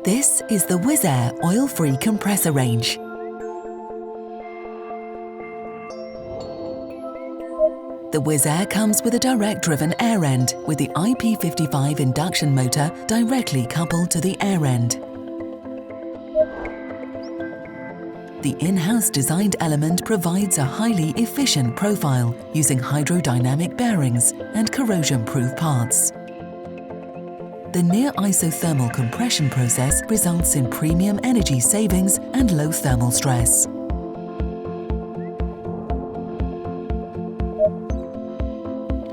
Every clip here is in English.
This is the WisAIR oil-free compressor range. The WisAIR comes with a direct-driven air end with the IP55 induction motor directly coupled to the air end. The in-house designed element provides a highly efficient profile using hydrodynamic bearings and corrosion-proof parts. The near isothermal compression process results in premium energy savings and low thermal stress.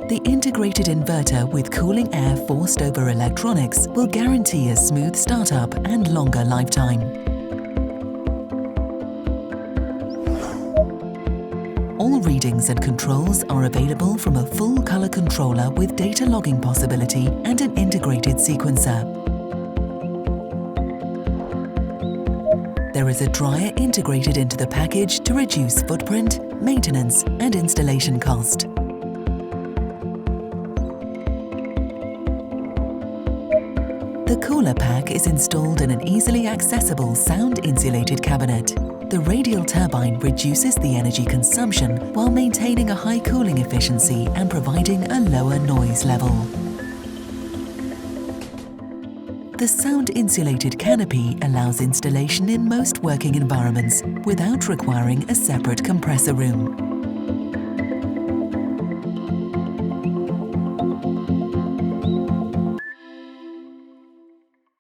The integrated inverter with cooling air forced over electronics will guarantee a smooth startup and longer lifetime. All readings and controls are available from a full color controller with data logging possibility and an integrated sequencer. There is a dryer integrated into the package to reduce footprint, maintenance, and installation cost. The cooler pack is installed in an easily accessible sound-insulated cabinet. The radial turbine reduces the energy consumption while maintaining a high cooling efficiency and providing a lower noise level. The sound-insulated canopy allows installation in most working environments without requiring a separate compressor room.